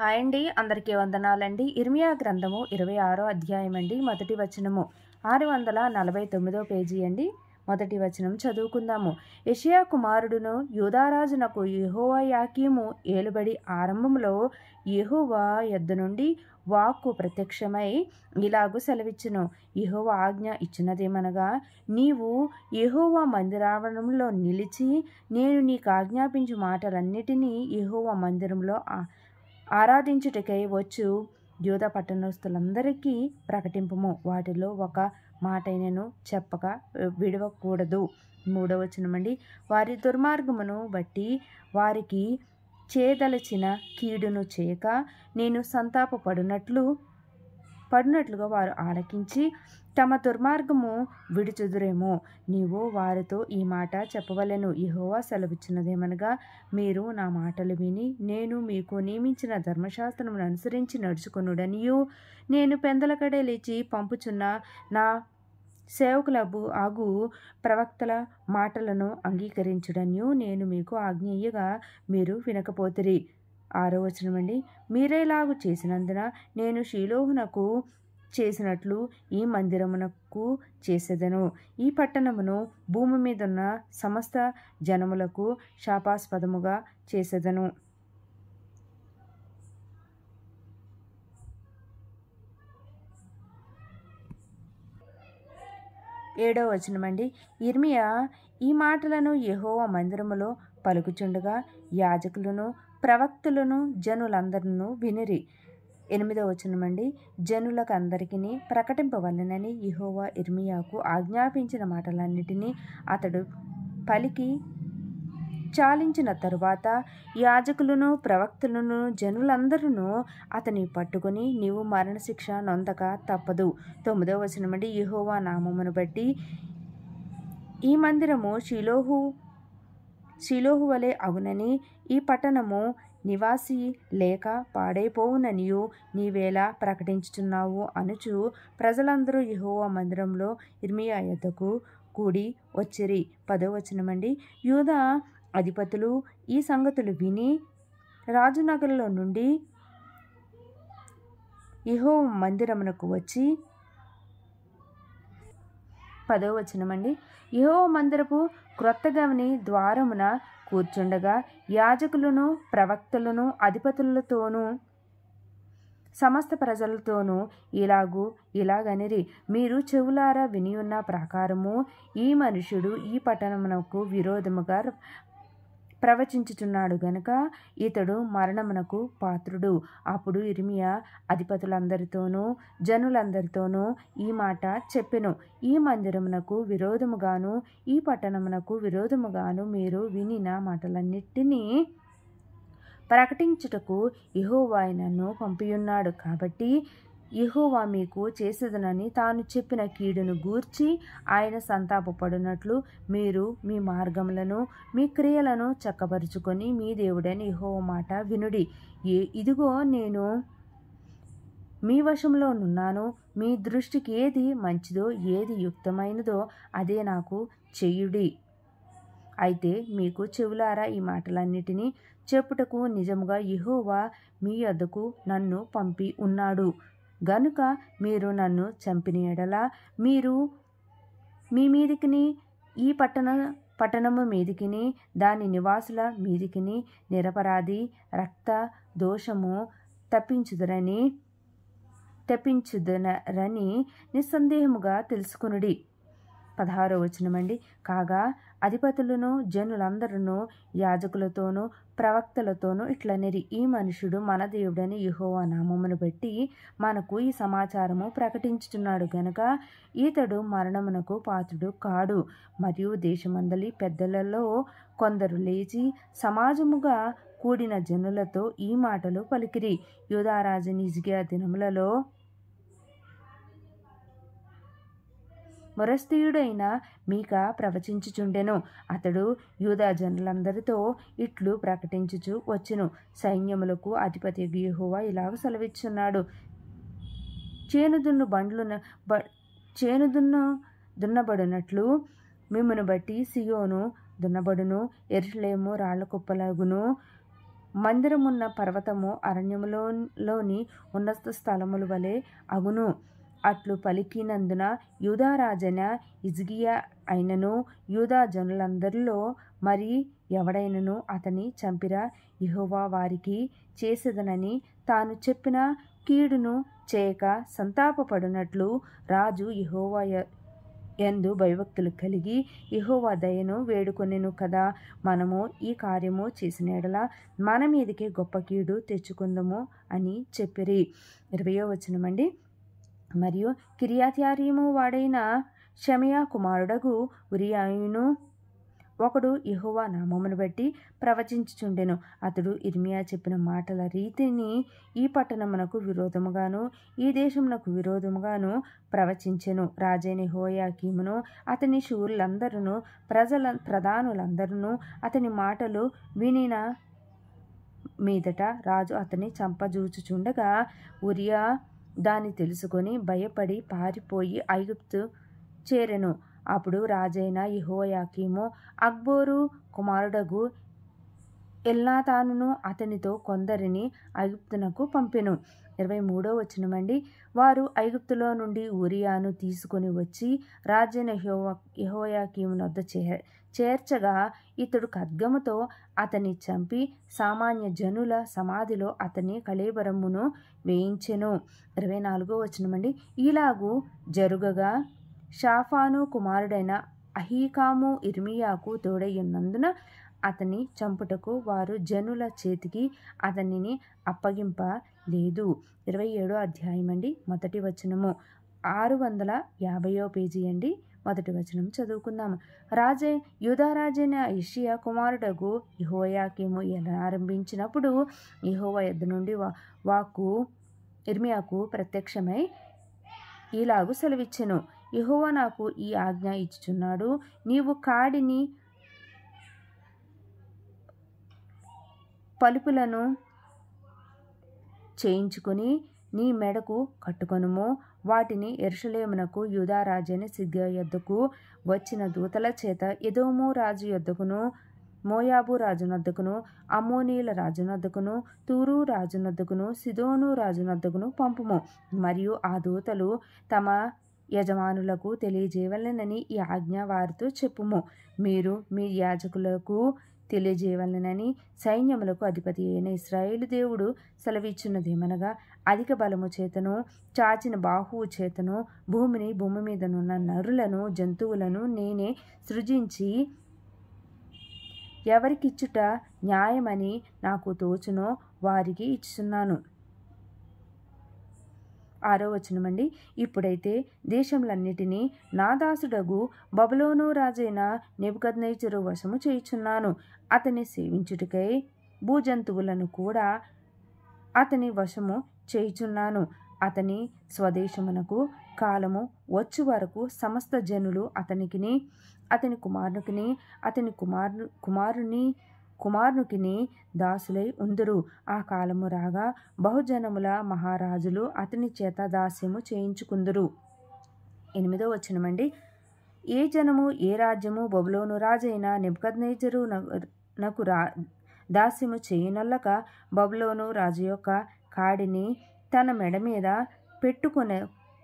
Hi అండి, అందరికీ వందనాలండి. ఇర్మియా గ్రంథము 26వ అధ్యాయం అండి. మొదటి వచనము 649వ పేజీ అండి. మొదటి వచనం చదువుకుందాము. యెషయా కుమారుడును యూదారాజునకు యెహోయాకీము ఏలుబడి ఆరంభములో యెహోవా యొద్ద నుండి వాక్కు ప్రత్యక్షమై ఇలాగు సెలవిచ్చును. యెహోవా ఆజ్ఞ ఇచ్చినదేమనగా, నీవు యెహోవా మందిరావరణంలో నిలిచి నేను నీకు ఆజ్ఞాపించు మాటలన్నిటినీ యెహోవా మందిరంలో ఆరాధించుటకై వచ్చు యూదా పట్టణస్థులందరికీ ప్రకటింపుము. వాటిలో ఒక మాటైనను చెప్పక విడవకూడదు. 3వ వచనమండి. వారి దుర్మార్గమును బట్టి వారికి చేయదలచిన కీడును చేయక నేను పడినట్లుగా వారు ఆలకించి తమ దుర్మార్గము విడుచుదురేమో. నీవు వారితో ఈ మాట చెప్పవలెను. యెహోవా సెలవిచ్చినదేమనగా, మీరు నా మాటలు విని నేను మీకు నియమించిన ధర్మశాస్త్రమును అనుసరించి నడుచుకొనుడనియు, నేను పెందలకడే లేచి పంపుచున్న నా సేవకులకు ప్రవక్తల మాటలను అంగీకరించుడనియు నేను మీకు ఆజ్ఞేయగా మీరు వినకపోతిరి. 6వ వచనమండి. మీరేలాగు చేసినందున నేను షీలోహునకు చేసినట్లు ఈ మందిరమునకు చేసేదను. ఈ పట్టణమును భూమి మీదున్న సమస్త జనములకు శాపాస్పదముగా చేసేదను. 7వ వచనమండి. ఇర్మియా ఈ మాటలను యెహోవా మందిరములో పలుకుచుండగా యాజకులను ప్రవక్తలను జనులందరూ వినిరి. 8వ వచనమండి. జనులకందరికీ ప్రకటింపవలెనని యెహోవా ఇర్మియాకు ఆజ్ఞాపించిన మాటలన్నిటినీ అతడు పలికి చాలించిన తరువాత యాజకులను ప్రవక్తలను జనులందరూ అతని పట్టుకొని నీవు మరణశిక్ష నొందక తప్పదు. 9వ వచనమండి. యెహోవా నామమును బట్టి ఈ మందిరము షీలోహు వలె అగునని, ఈ పట్టణము నివాసి లేక పాడైపోవుననియు నీవేలా ప్రకటించుచున్నావు అనుచు ప్రజలందరూ యెహోవా మందిరంలో ఇర్మియా యొద్దకు కూడి వచ్చిరి. 10వ వచనమండి. యూదా అధిపతులు ఈ సంగతులు విని రాజునగరులో నుండి యెహోవా మందిరమునకు వచ్చి 10వ వచనమండి. యెహోవా మందిరపు క్రొత్త గవిని ద్వారమున కూర్చుండగా యాజకులను ప్రవక్తలను అధిపతులతోనూ సమస్త ప్రజలతోనూ ఇలాగనిరి, మీరు చెవులారా వినియున్న ప్రకారము ఈ మనుష్యుడు ఈ పట్టణమునకు విరోధముగా ప్రవచించుచున్నాడు గనుక ఇతడు మరణమునకు పాత్రుడు. అప్పుడు ఇర్మియా అధిపతులందరితోనూ జనులందరితోనూ ఈ మాట చెప్పెను. ఈ మందిరమునకు విరోధముగాను ఈ పట్టణమునకు విరోధముగాను మీరు వినిన మాటలన్నిటినీ ప్రకటించుటకు యెహోవా నన్ను పంపియున్నాడు. కాబట్టి యెహోవా మీకు చేసేదనని తాను చెప్పిన కీడును గూర్చి ఆయన సంతాపపడినట్లు మీరు మీ మార్గములను మీ క్రియలను చక్కబరుచుకొని మీ దేవుడైన యెహోవా మాట వినుడి. ఇదిగో నేను మీ వశంలో నున్నాను. మీ దృష్టికి ఏది మంచిదో ఏది యుక్తమైనదో అదే నాకు చెయ్యుడి. అయితే మీకు చెవులారా ఈ మాటలన్నిటినీ చెప్పుటకు నిజముగా యెహోవా మీ యొద్దకు నన్ను పంపి ఉన్నాడు గనుక మీరు నన్ను చంపిన ఎడల మీరు మీ మీదికిని ఈ పట్టణము మీదికిని దాని నివాసుల మీదికిని నిరపరాధి రక్త దోషము తెప్పించుదరని నిస్సందేహముగా తెలుసుకొనుడి. 16వ వచనమండి. కాగా అధిపతులను జనులందరూ యాజకులతోనూ ప్రవక్తలతోనూ ఇట్లనిరి, ఈ మనుషుడు మన దేవుడని యెహోవా నామమును బట్టి మనకు ఈ సమాచారము ప్రకటించుచున్నాడు గనుక ఈతడు మరణమునకు పాత్రుడు కాడు. మరియు దేశమందలి పెద్దలలో కొందరు లేచి సమాజముగా కూడిన జనులతో ఈ మాటలు పలికిరి. యూదారాజు హిజ్కియా దినములలో మొరస్తీయుడైన మీకా ప్రవచించుచుండెను. అతడు యూదా జనులందరితో ఇట్లు ప్రకటించుచు వచ్చెను. సైన్యములకు అధిపతి యెహోవా ఇలాగ సెలవిచ్చున్నాడు. చేను దున్నబడినట్లు మిమ్మును బట్టి సియోను దున్నబడును, యెరూషలేము రాళ్ల కుప్పలగును. మందిరమున్న పర్వతము అరణ్యములోని ఉన్నత స్థలముల వలె అగును. అట్లు పలికినందున యూదారాజైన హిజ్కియా అయినను యూదా జనులందరిలో మరి ఎవడైనను అతని చంపిరా, యెహోవా వారికి చేసేదనని తాను చెప్పిన కీడును చేయక సంతాపపడినట్లు రాజు యెహోవా యందు భయభక్తులు కలిగి యెహోవా దయను వేడుకొనెను కదా. మనము ఈ కార్యము చేసిన యెడల మన మీదకి గొప్ప కీడు తెచ్చుకుందాము అని చెప్పిరి. 20వ వచనమండి. మరియు కిర్యత్యారీము వాడైన షమయా కుమారుడగు ఉరియాయును ఒకడు యెహోవా నామమును బట్టి ప్రవచించుచుండెను. అతడు ఇర్మియా చెప్పిన మాటల రీతిని ఈ పట్టణమునకు విరోధముగాను ఈ దేశమునకు విరోధముగాను ప్రవచించెను. రాజైన యెహోయాకీమును అతని శూరులందరూ ప్రధానులందరూ అతని మాటలు వినిన మీదట రాజు అతని చంపజూచుచుండగా ఉరియా దాన్ని తెలుసుకొని భయపడి పారిపోయి ఐగుప్తు చేరెను. అప్పుడు రాజైన యెహోయాకీము అక్బోరు కుమారుడగు ఎల్నాతానును అతనితో కొందరిని ఐగుప్తునకు పంపెను. 23వ వచనమండి. వారు ఐగుప్తులో నుండి ఉరియాను తీసుకొని వచ్చి రాజైన యెహోయాకీము వద్ద చేర్చగా ఇతడు ఖడ్గముతో అతన్ని చంపి సామాన్య జనుల సమాధిలో అతని కళేబరమును వేయించెను. 24వ వచనమండి. ఇలాగు జరుగగా షాఫాను కుమారుడైన అహీకాము ఇర్మియాకు తోడయ్యున్నందున అతన్ని చంపుటకు వారు జనుల చేతికి అతనిని అప్పగింపలేదు. 27వ అధ్యాయం అండి. మొదటి వచనము 650వ పేజీ అండి. మొదటి వచనం చదువుకుందాము. యూదారాజైన యోషీయా కుమారుడగు యెహోయాకీము ఆరంభించినప్పుడు యెహోవా యొద్ద నుండి వాక్కు ఇర్మియాకు ప్రత్యక్షమై ఇలాగు సెలవిచ్చెను. యెహోవా నాకు ఈ ఆజ్ఞ ఇచ్చుచున్నాడు. నీవు కాడిని పలుపులను చేయించుకుని నీ మెడకు కట్టుకొనుము. వాటిని యెరూషలేమునకు యూదారాజైన సిద్కియా యొద్దకు వచ్చిన దూతల చేత ఎదోము రాజు యొద్దకును మోయాబు రాజునొద్దకును అమ్మోనీయుల రాజునొద్దకును తూరు రాజునొద్దకును సిదోను రాజునొద్దకును పంపుము. మరియు ఆ దూతలు తమ యజమానులకు తెలియజేయవలెనని ఈ ఆజ్ఞ వారితో చెప్పుము. మీరు మీ యాజకులకు తెలియజేయవలెనని సైన్యములకు అధిపతి అయిన ఇశ్రాయేలు దేవుడు సెలవిచ్చున్నదేమనగా, అధిక బలము చేతను చాచిన బాహువు చేతను భూమి మీదనున్న నరులను జంతువులను నేనే సృజించి ఎవరికిచ్చుట న్యాయమని నాకు తోచునో వారికి ఇచ్చుచున్నాను. 6వ వచనమండి. ఇప్పుడైతే దేశములన్నిటినీ నా దాసుడగు బబులోను రాజైన నెబుకద్నెజరు వశము చేయుచున్నాను. అతని సేవించుటకై భూజంతువులను కూడా అతని వశము చేయుచున్నాను. అతని స్వదేశమునకు కాలము వచ్చు వరకు సమస్త జనులు అతనికిని అతని కుమారునికిని అతని కుమారునికిని దాసులై ఉందురు. ఆ కాలము రాగా బహుజనముల మహారాజులు అతని చేత దాస్యము చేయించుకుందురు. 8వ వచనమండి. ఏ జనము ఏ రాజ్యము బబులోను రాజైన నెబుకద్నెజరు నకు దాస్యము చేయనొల్లక బబులోను రాజు యొక్క కాడిని తన మెడ మీద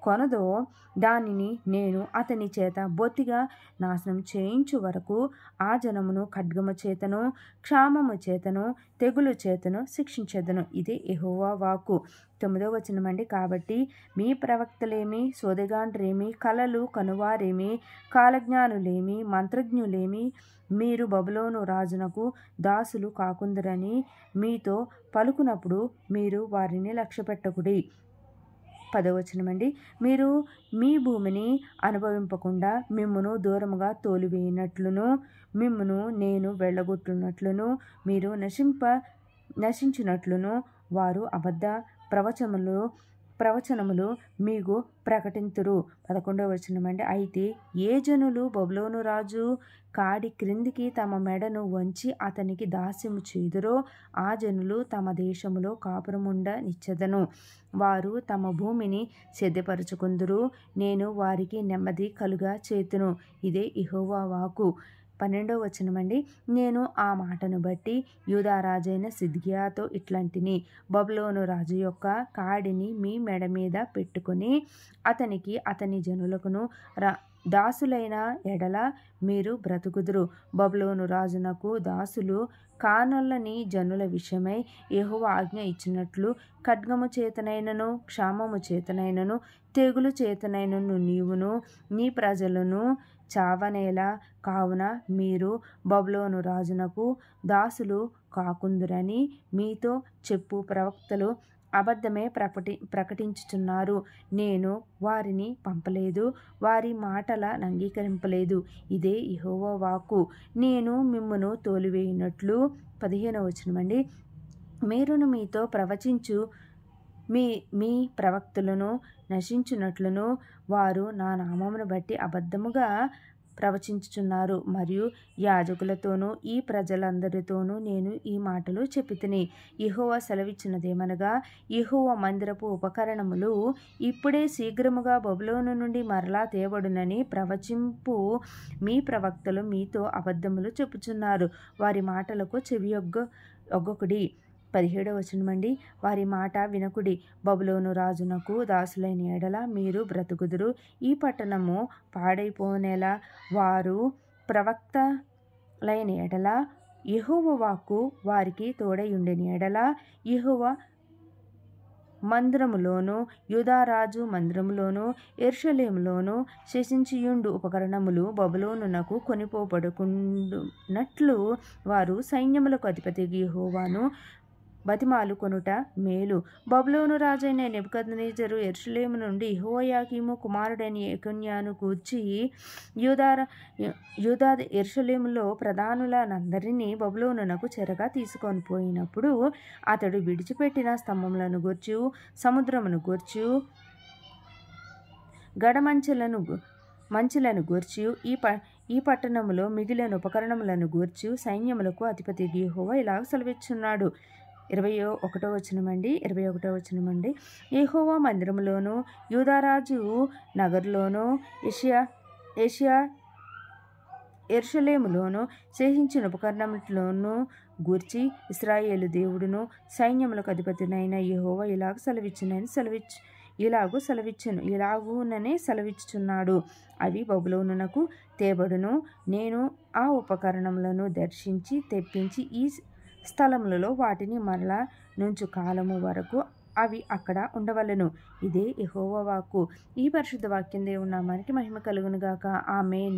కొనదో దానిని నేను అతని చేత బొత్తిగా నాశనం చేయించు వరకు ఆ జనమును ఖడ్గము చేతను క్షామము చేతను తెగులు చేతను శిక్షించెదను. ఇదే యెహోవా వాక్కు. 9వ వచనమండి. కాబట్టి మీ ప్రవక్తలేమి, సోదెగాండ్రేమి, కలలు కనువారేమి, కాలజ్ఞానులేమి, మంత్రజ్ఞులేమి మీరు బబులోను రాజునకు దాసులు కాకుందరని మీతో పలుకునప్పుడు మీరు వారిని లక్ష్యపెట్టకుడి. 10వ వచనమండి. మీరు మీ భూమిని అనుభవింపకుండా మిమ్మును దూరముగా తోలివేయనట్లును మిమ్మును నేను వెళ్ళగొట్టునట్లును మీరు నశించినట్లును వారు అబద్ధ ప్రవచనములు మీకు ప్రకటింతురు. 11వ వచనమండి. అయితే ఏ జనులు బబులోను రాజు కాడి క్రిందికి తమ మెడను వంచి అతనికి దాస్యము చేయుదురో ఆ జనులు తమ దేశములో కాపురముండ నిచ్చెదను. వారు తమ భూమిని సిద్ధపరచుకుందురు. నేను వారికి నెమ్మది కలుగా చేతును. ఇదే యెహోవా వాక్కు. 12వ వచనమండి. నేను ఆ మాటను బట్టి యూదా రాజైన సిద్కియాతో ఇట్లాంటిని, బబులోను రాజు యొక్క కాడిని మీ మెడ మీద పెట్టుకొని అతనికి అతని జనులకును దాసులైన ఎడల మీరు బ్రతుకుదురు. బబులోను రాజునకు దాసులు కానొల్లని జనుల విషయమై యెహోవా ఆజ్ఞ ఇచ్చినట్లు ఖడ్గము చేతనైనను క్షామము చేతనైనను తెగులు చేతనైనను నీవును నీ ప్రజలను చావనేలా. కావున మీరు బబులోను రాజునకు దాసులు కాకుందురని మీతో చెప్పు ప్రవక్తలు అబద్ధమే ప్రకటించుచున్నారు. నేను వారిని పంపలేదు, వారి మాటల అంగీకరింపలేదు. ఇదే యెహోవా వాక్కు. నేను మిమ్మును తోలివేయునట్లు 15వ వచనమండి. మీరును మీతో ప్రవచించు మీ ప్రవక్తలను నశించునట్లును వారు నా నామమును బట్టి అబద్ధముగా ప్రవచించుచున్నారు. మరియు యాజకులతోనూ ఈ ప్రజలందరితోనూ నేను ఈ మాటలు చెప్పితిని. యెహోవా సెలవిచ్చినదేమనగా, యెహోవా మందిరపు ఉపకరణములు ఇప్పుడే శీఘ్రముగా బబులోను నుండి మరలా తేబడునని ప్రవచింపు మీ ప్రవక్తలు మీతో అబద్ధములు చెప్పుచున్నారు. వారి మాటలకు ఒగ్గకుడి. 17వ వచనమండి. వారి మాట వినకుడి. బబులోను రాజునకు దాసులైన ఎడల మీరు బ్రతుకుదురు. ఈ పట్టణము పాడైపోనేలా. వారు ప్రవక్తలైన ఎడల యెహోవా వాక్కు వారికి తోడై ఉండెని ఎడల యెహోవా మందిరములోను యూదారాజు మందిరములోను యెరూషలేములోను శేషించియుండు ఉపకరణములు బబులోనునకు కొనిపోబడుకున్నట్లు వారు సైన్యములకు అధిపతి యెహోవాను బతిమాలుకొనుట మేలు. బబులోను రాజైన నెబుకద్నెజరు యెరూషలేము నుండి యెహోయాకీము కుమారుడైన యెకొన్యాను గూర్చి యూదా యెరూషలేములో ప్రధానులనందరినీ బబులోనునకు చెరగా తీసుకొని పోయినప్పుడు అతడు విడిచిపెట్టిన స్తంభములను గూర్చి, సముద్రమును గూర్చి, మంచులను గూర్చి, ఈ పట్టణములో మిగిలిన ఉపకరణములను గూర్చి సైన్యములకు అధిపతి యెహోవా ఇలాగ సెలవిచ్చున్నాడు. 21వ వచనమండి. యెహోవా మందిరములోను యూదారాజు నగరులోను యెరూషలేములోను శేషించిన ఉపకరణములను గూర్చి ఇశ్రాయేలు దేవుడును సైన్యములకు అధిపతినైన యెహోవా ఇలాగుననే సెలవిచ్చుచున్నాడు. అవి బబులోనునకు తేబడును. నేను ఆ ఉపకరణములను దర్శించి తెప్పించి ఈ స్థలములలో వాటిని మరలా నుంచు కాలము వరకు అవి అక్కడ ఉండవలెను. ఇదే యెహోవా వాక్కు. ఈ పరిశుద్ధ వాక్యం దేవుని నామానికి మహిమ కలుగును గాక. ఆమేన్.